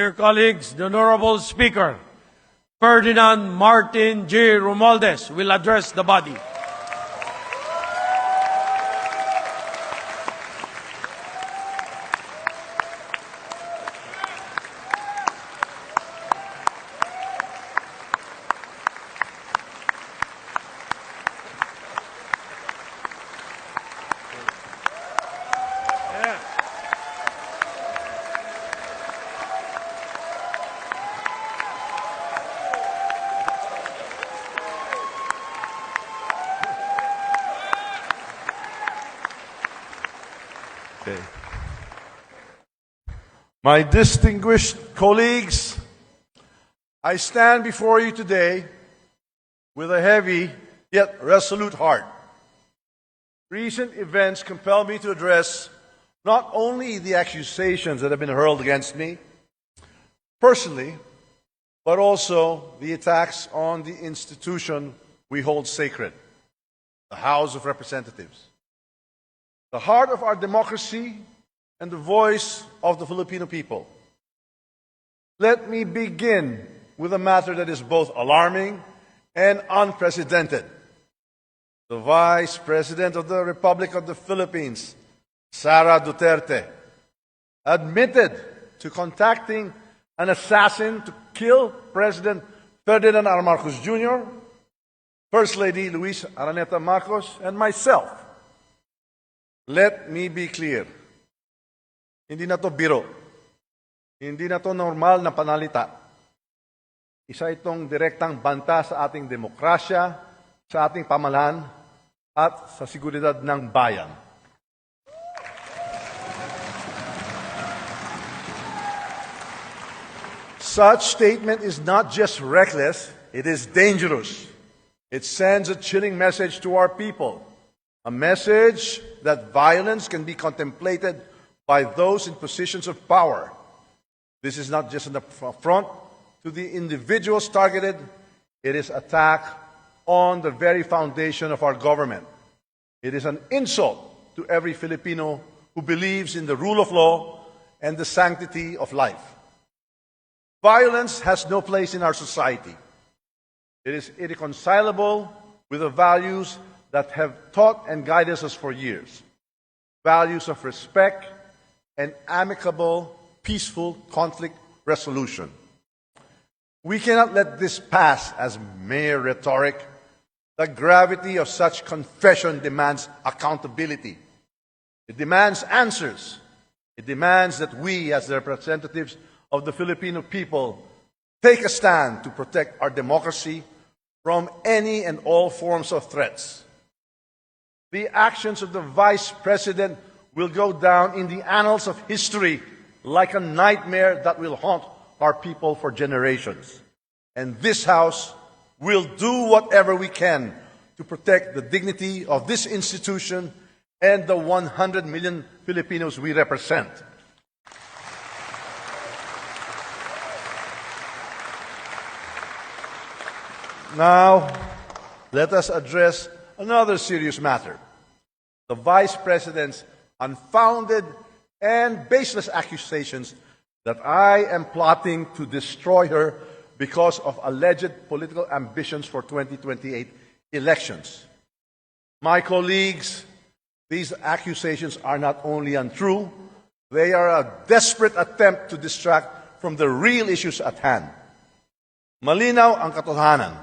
Dear colleagues, the Honorable Speaker, Ferdinand Martin J. Romualdez will address the body. Okay. My distinguished colleagues, I stand before you today with a heavy yet resolute heart. Recent events compel me to address not only the accusations that have been hurled against me personally, but also the attacks on the institution we hold sacred, the House of Representatives, the heart of our democracy and the voice of the Filipino people. Let me begin with a matter that is both alarming and unprecedented. The Vice President of the Republic of the Philippines, Sara Duterte, admitted to contacting an assassin to kill President Ferdinand R. Marcos Jr., First Lady Luis Araneta Marcos, and myself. Let me be clear. Hindi na to biro. Hindi na to normal na panalita. Isa itong direktang banta sa ating demokrasya, sa ating pamahalaan, at sa seguridad ng bayan. Such statement is not just reckless, it is dangerous. It sends a chilling message to our people. A message that violence can be contemplated by those in positions of power. This is not just an affront to the individuals targeted, it is attack on the very foundation of our government. It is an insult to every Filipino who believes in the rule of law and the sanctity of life. Violence has no place in our society. It is irreconcilable with the values that have taught and guided us for years. Values of respect and amicable, peaceful conflict resolution. We cannot let this pass as mere rhetoric. The gravity of such confession demands accountability. It demands answers. It demands that we, as the representatives of the Filipino people, take a stand to protect our democracy from any and all forms of threats. The actions of the Vice President will go down in the annals of history like a nightmare that will haunt our people for generations. And this House will do whatever we can to protect the dignity of this institution and the 100 million Filipinos we represent. Now, let us address another serious matter. The Vice President's unfounded and baseless accusations that I am plotting to destroy her because of alleged political ambitions for 2028 elections. My colleagues, these accusations are not only untrue, they are a desperate attempt to distract from the real issues at hand. Malinaw ang katotohanan.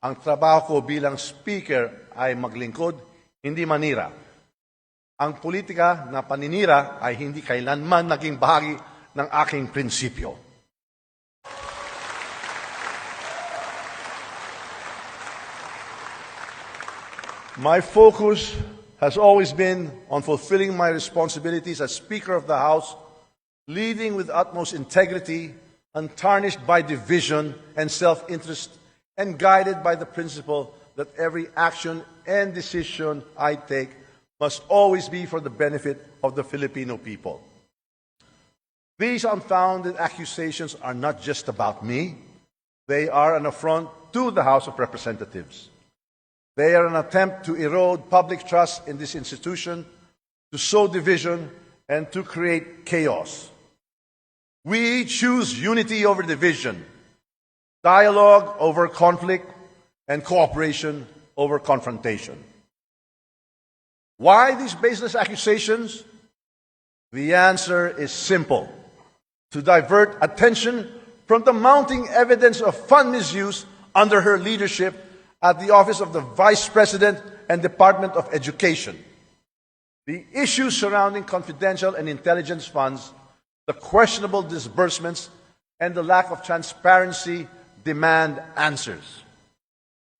Ang trabaho ko bilang speaker ay maglingkod, hindi manira. Ang politika na paninira ay hindi kailanman naging bahagi ng aking prinsipyo. My focus has always been on fulfilling my responsibilities as Speaker of the House, leading with utmost integrity, untarnished by division and self-interest, and guided by the principle that every action and decision I take must always be for the benefit of the Filipino people. These unfounded accusations are not just about me. They are an affront to the House of Representatives. They are an attempt to erode public trust in this institution, to sow division, and to create chaos. We choose unity over division, dialogue over conflict, and cooperation over confrontation. Why these baseless accusations? The answer is simple: to divert attention from the mounting evidence of fund misuse under her leadership at the office of the Vice President and Department of Education. The issues surrounding confidential and intelligence funds, the questionable disbursements, and the lack of transparency demand answers.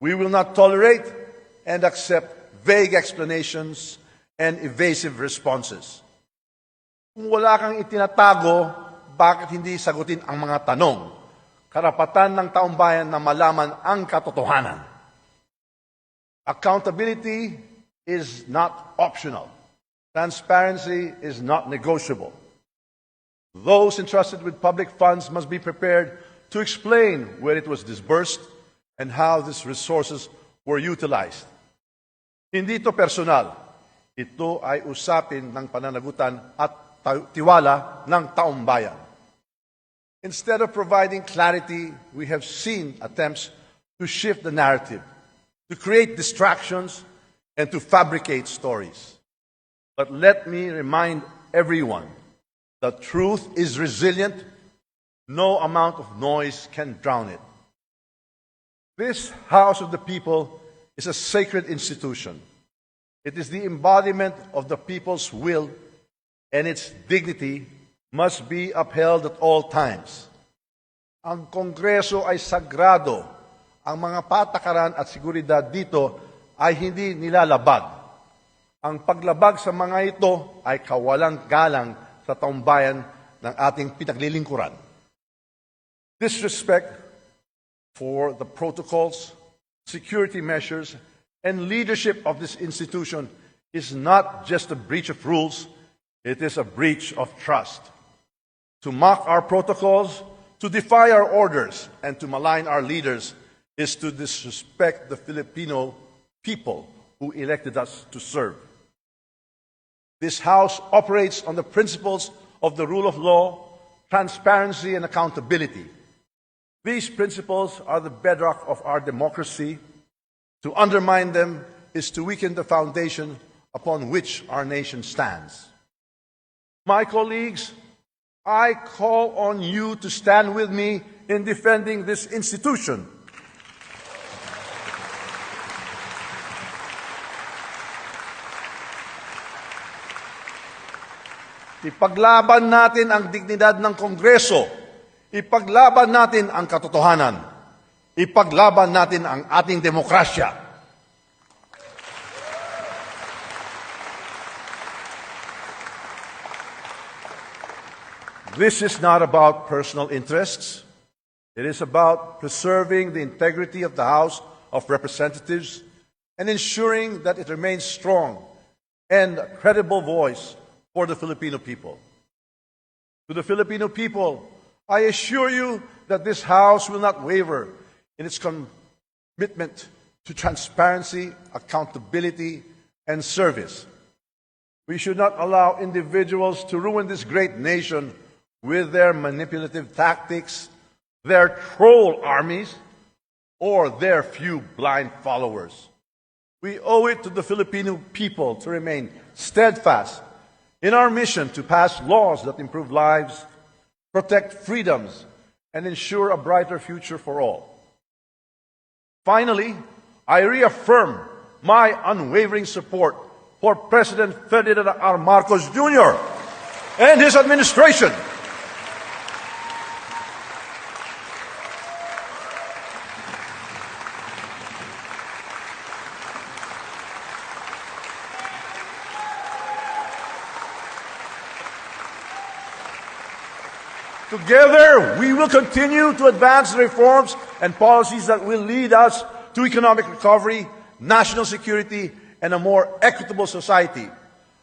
We will not tolerate and accept vague explanations and evasive responses. Kung wala kang itinatago, bakit hindi sagutin ang mga tanong? Karapatan ng taumbayan na malaman ang katotohanan. Accountability is not optional. Transparency is not negotiable. Those entrusted with public funds must be prepared to explain where it was disbursed and how these resources were utilized. Hindi ito personal. Ito ay usapin ng pananagutan at tiwala ng taumbayan. Instead of providing clarity, we have seen attempts to shift the narrative, to create distractions, and to fabricate stories. But let me remind everyone that truth is resilient. No amount of noise can drown it. This House of the People is a sacred institution. It is the embodiment of the people's will, and its dignity must be upheld at all times. Ang Kongreso ay sagrado. Ang mga patakaran at seguridad dito ay hindi nilalabag. Ang paglabag sa mga ito ay kawalang galang sa taumbayan ng ating pinaglilingkuran. Disrespect for the protocols, security measures, and leadership of this institution is not just a breach of rules, it is a breach of trust. To mock our protocols, to defy our orders, and to malign our leaders is to disrespect the Filipino people who elected us to serve. This House operates on the principles of the rule of law, transparency, and accountability. These principles are the bedrock of our democracy. To undermine them is to weaken the foundation upon which our nation stands. My colleagues, I call on you to stand with me in defending this institution. Ipaglaban natin ang dignidad ng Kongreso. Ipaglaban natin ang katotohanan. Ipaglaban natin ang ating demokrasya. This is not about personal interests. It is about preserving the integrity of the House of Representatives and ensuring that it remains strong and a credible voice for the Filipino people. To the Filipino people, I assure you that this House will not waver in its commitment to transparency, accountability, and service. We should not allow individuals to ruin this great nation with their manipulative tactics, their troll armies, or their few blind followers. We owe it to the Filipino people to remain steadfast in our mission to pass laws that improve lives, protect freedoms, and ensure a brighter future for all. Finally, I reaffirm my unwavering support for President Ferdinand R. Marcos Jr. and his administration. Together, we will continue to advance the reforms and policies that will lead us to economic recovery, national security, and a more equitable society.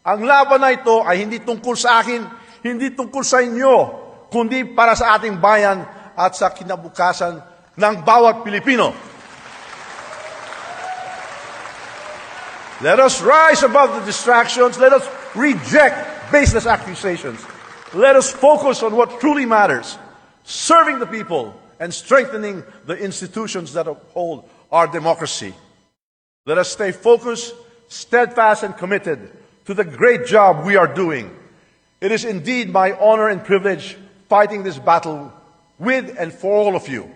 Ang laban na ito ay hindi tungkol sa akin, hindi tungkol sa inyo, kundi para sa ating bayan at sa kinabukasan ng bawat Pilipino. Let us rise above the distractions. Let us reject baseless accusations. Let us focus on what truly matters, serving the people and strengthening the institutions that uphold our democracy. Let us stay focused, steadfast, and committed to the great job we are doing. It is indeed my honor and privilege fighting this battle with and for all of you.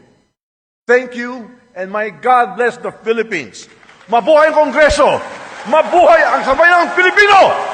Thank you, and may God bless the Philippines. Mabuhay ang Kongreso! Mabuhay ang sambayang Pilipino!